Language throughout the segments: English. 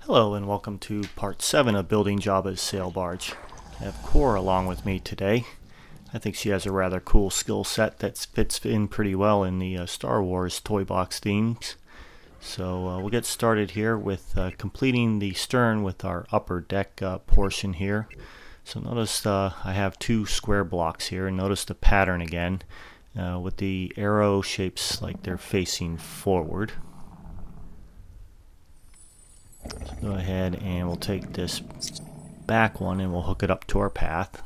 Hello and welcome to part 7 of building Jabba's sail barge. I have Cora along with me today. I think she has a rather cool skill set that fits in pretty well in the Star Wars toy box themes. So we'll get started here with completing the stern with our upper deck portion here. So notice I have two square blocks here, and notice the pattern again with the arrow shapes like they're facing forward. So go ahead and we'll take this back one and we'll hook it up to our path.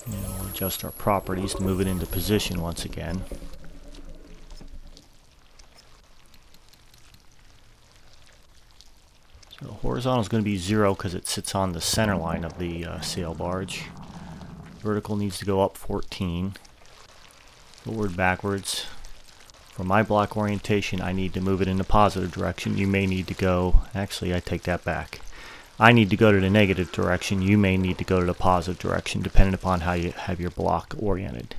And we'll adjust our properties to move it into position once again. So horizontal is going to be 0 because it sits on the center line of the sail barge. Vertical needs to go up 14. Forward, backwards. For my block orientation, I need to move it in the positive direction. You may need to go, actually I take that back. I need to go to the negative direction. You may need to go to the positive direction depending upon how you have your block oriented.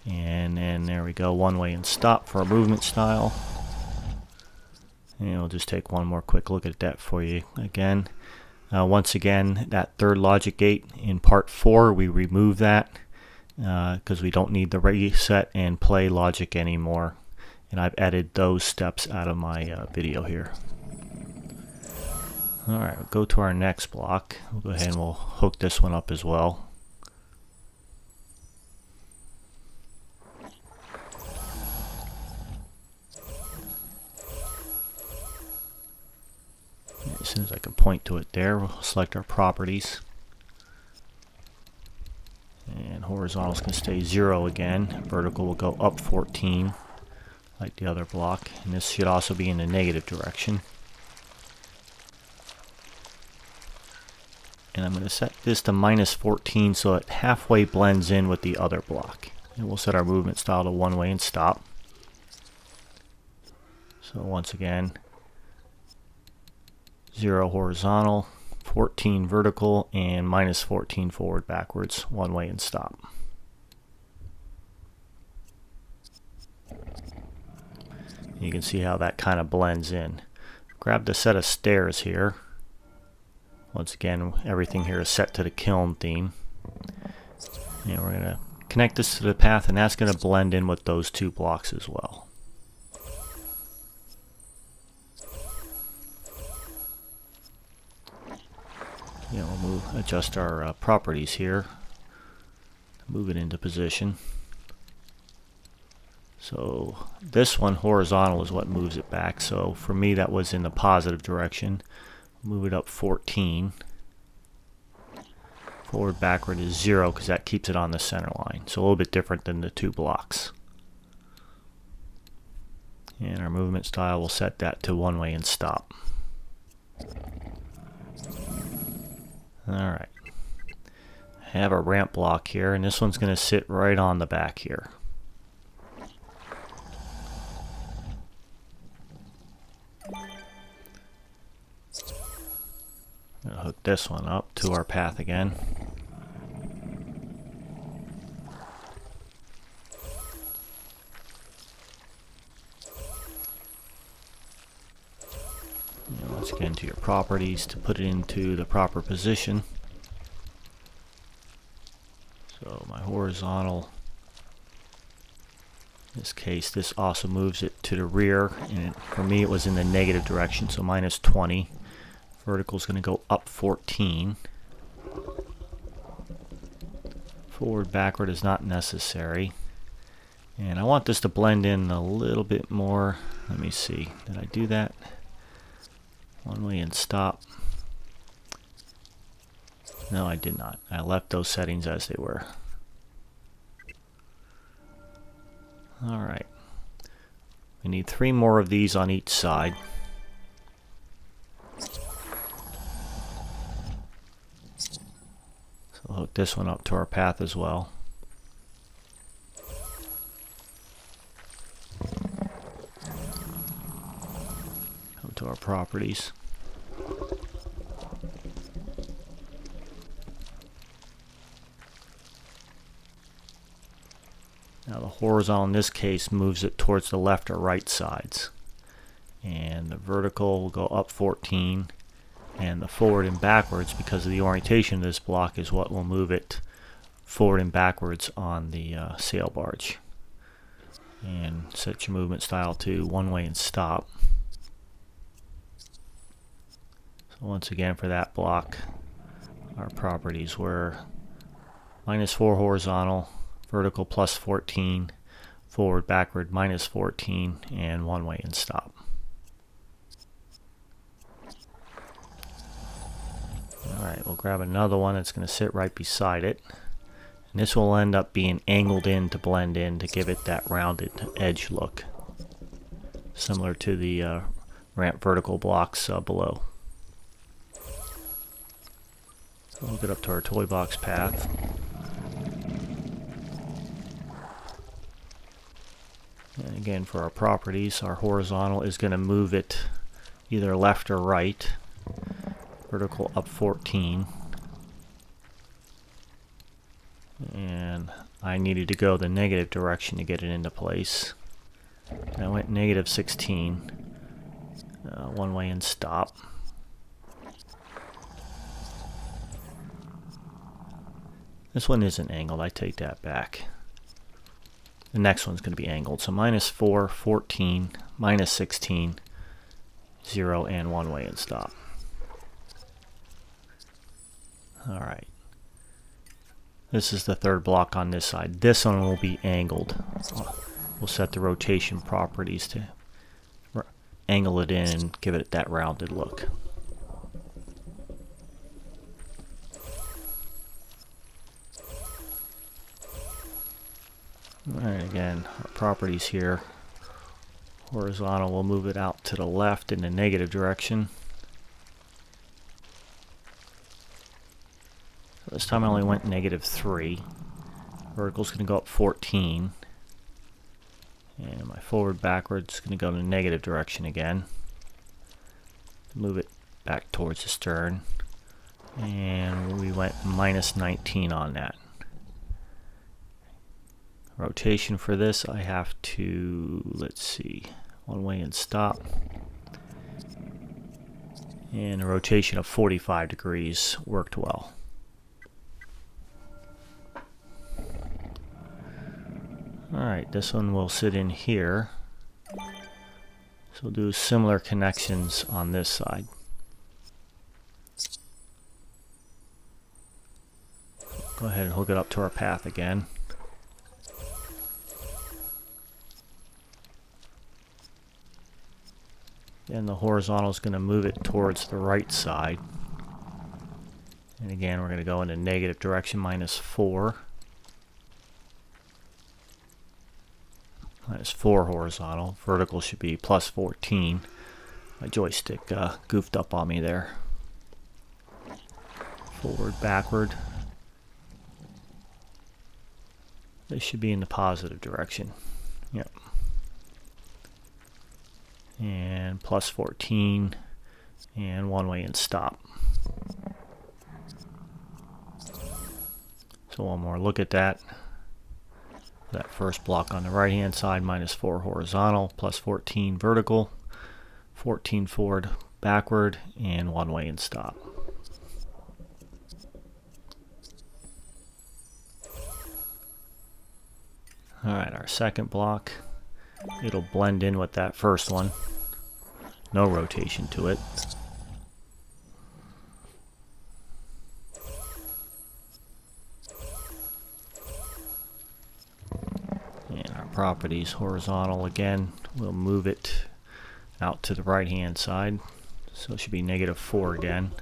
And then there we go, one way and stop for our movement style. And we'll just take one more quick look at that for you again. Once again, that third logic gate in part 4, we remove that. Because we don't need the reset and play logic anymore, and I've added those steps out of my video here. Alright, we'll go to our next block. We'll go ahead and we'll hook this one up as well. As soon as I can point to it there, we'll select our properties. And horizontal is going to stay 0 again. Vertical will go up 14 like the other block. And this should also be in the negative direction. And I'm going to set this to minus 14 so it halfway blends in with the other block. And we'll set our movement style to one way and stop. So once again, 0 horizontal, 14 vertical, and minus 14 forward, backwards, one way and stop. You can see how that kind of blends in. Grab the set of stairs here. Once again, everything here is set to the kiln theme. And we're going to connect this to the path, and that's going to blend in with those two blocks as well. We'll adjust our properties here, move it into position. So this one, horizontal, is what moves it back. So for me, that was in the positive direction. Move it up 14. Forward, backward is 0 because that keeps it on the center line. So a little bit different than the two blocks. And our movement style, we'll set that to one way and stop. Alright, I have a ramp block here, and this one's going to sit right on the back here. I'm going to hook this one up to our path again. Let's get into your properties to put it into the proper position. So my horizontal, in this case, this also moves it to the rear, and for me it was in the negative direction, so minus 20. Vertical is going to go up 14. Forward, backward is not necessary. And I want this to blend in a little bit more. Let me see, did I do that? One way and stop. No, I did not. I left those settings as they were. Alright. We need 3 more of these on each side. So we'll hook this one up to our path as well. To our properties. Now the horizontal in this case moves it towards the left or right sides. And the vertical will go up 14. And the forward and backwards, because of the orientation of this block, is what will move it forward and backwards on the sail barge. And set your movement style to one way and stop. So once again, for that block, our properties were -4 horizontal, vertical +14, forward backward -14, and one way and stop. Alright, we'll grab another one that's going to sit right beside it. And this will end up being angled in to blend in to give it that rounded edge look, similar to the ramp vertical blocks below. So we'll get up to our toy box path. And again, for our properties, our horizontal is going to move it either left or right. Vertical up 14. And I needed to go the negative direction to get it into place. And I went -16. One way and stop. This one isn't angled, I take that back. The next one's going to be angled. So -4, 14, -16, 0, and one way and stop. Alright. This is the third block on this side. This one will be angled. We'll set the rotation properties to angle it in and give it that rounded look. Alright, again, our properties here. Horizontal, we'll move it out to the left in the negative direction. This time I only went -3. Vertical's going to go up 14. And my forward backwards is going to go in the negative direction again. Move it back towards the stern. And we went -19 on that. Rotation for this, I have to, let's see, one way and stop. And a rotation of 45 degrees worked well. Alright, this one will sit in here. So we'll do similar connections on this side. Go ahead and hook it up to our path again. And the horizontal is going to move it towards the right side. And again, we're going to go in the negative direction, -4. -4 horizontal. Vertical should be +14. My joystick goofed up on me there. Forward, backward. They should be in the positive direction. Yep. And +14. And one way and stop. So one more look at that. That first block on the right hand side, -4 horizontal, +14 vertical, 14 forward, backward, and one way and stop. Alright, our second block, it'll blend in with that first one. No rotation to it. Properties horizontal again, we'll move it out to the right hand side, so it should be -4 again,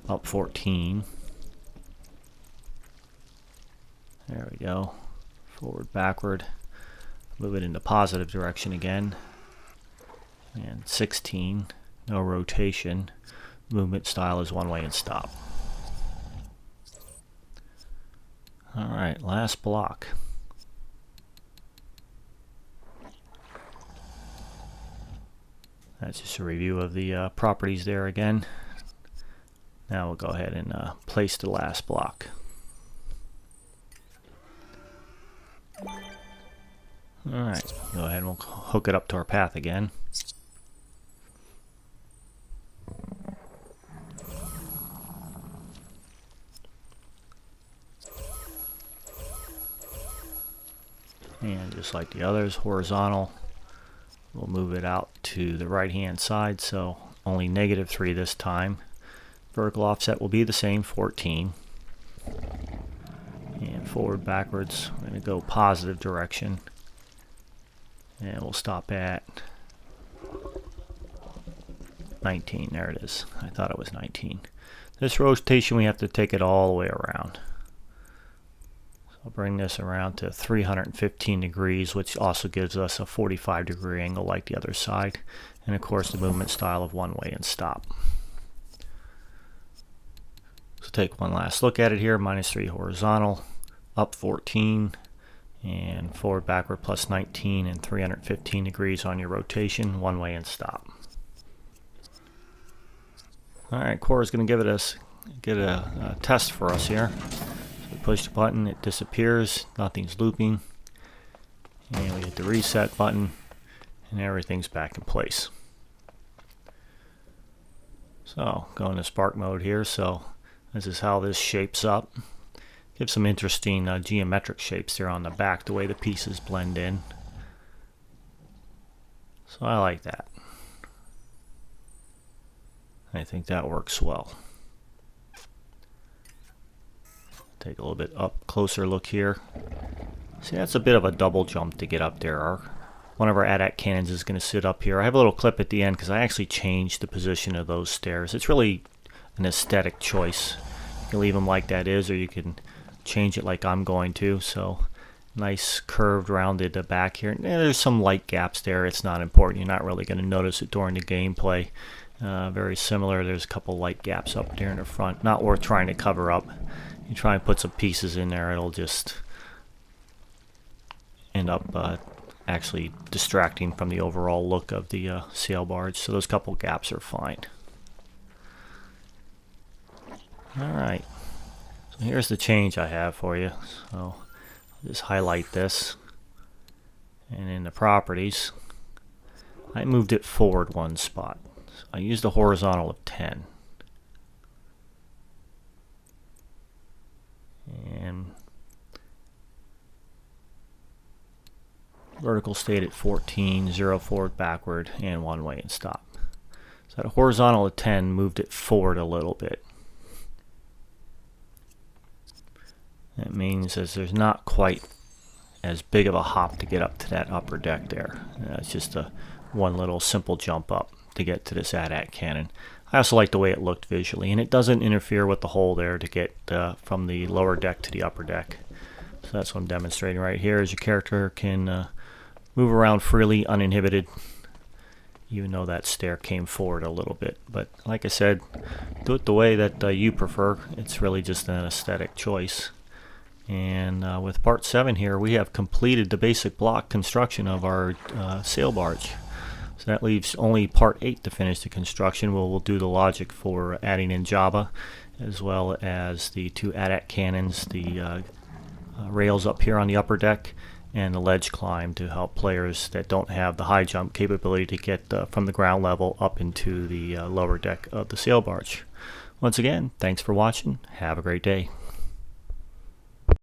up 14. There we go. Forward, backward, move it in the positive direction again, and 16. No rotation. Movement style is one way and stop. Alright, last block. That's just a review of the properties there again. Now we'll go ahead and place the last block. Alright, go ahead and we'll hook it up to our path again. And just like the others, horizontal, we'll move it out to the right hand side, so only -3 this time. Vertical offset will be the same, 14. And forward, backwards, we're going to go positive direction. And we'll stop at 19. There it is. I thought it was 19. This rotation, we have to take it all the way around. So I'll bring this around to 315 degrees, which also gives us a 45-degree angle like the other side. And of course, the movement style of one way and stop. So take one last look at it here. -3 horizontal, up 14. And forward, backward, plus 19 and 315 degrees on your rotation, one way and stop. Alright, Core is going to get a test for us here. So we push the button, it disappears, nothing's looping. And we hit the reset button, and everything's back in place. So, go into Spark mode here, so this is how this shapes up. Gives some interesting geometric shapes there on the back, the way the pieces blend in. So I like that. I think that works well. Take a little bit up closer look here. See, that's a bit of a double jump to get up there. One of our AT-AT cannons is going to sit up here. I have a little clip at the end because I actually changed the position of those stairs. It's really an aesthetic choice. You can leave them like that is, or you can change it like I'm going to. So nice curved rounded back here. And there's some light gaps there. It's not important. You're not really going to notice it during the gameplay. Very similar. There's a couple light gaps up there in the front. Not worth trying to cover up. You try and put some pieces in there, it'll just end up actually distracting from the overall look of the sail barge. So those couple gaps are fine. Alright. So here's the change I have for you. So I'll just highlight this. And in the properties, I moved it forward one spot. So I used a horizontal of 10. And vertical stayed at 14, 0 forward, backward, and one way and stop. So at a horizontal of 10, moved it forward a little bit. That means as there's not quite as big of a hop to get up to that upper deck there. It's just a one little simple jump up to get to this AT-AT cannon. I also like the way it looked visually, and it doesn't interfere with the hole there to get from the lower deck to the upper deck. So that's what I'm demonstrating right here, is your character can move around freely, uninhibited, even though that stair came forward a little bit. But like I said, do it the way that you prefer. It's really just an aesthetic choice. And with part 7 here, we have completed the basic block construction of our sail barge. So that leaves only part 8 to finish the construction. We'll do the logic for adding in Jabba, as well as the 2 AT-AT cannons, the rails up here on the upper deck, and the ledge climb to help players that don't have the high jump capability to get from the ground level up into the lower deck of the sail barge. Once again, thanks for watching. Have a great day.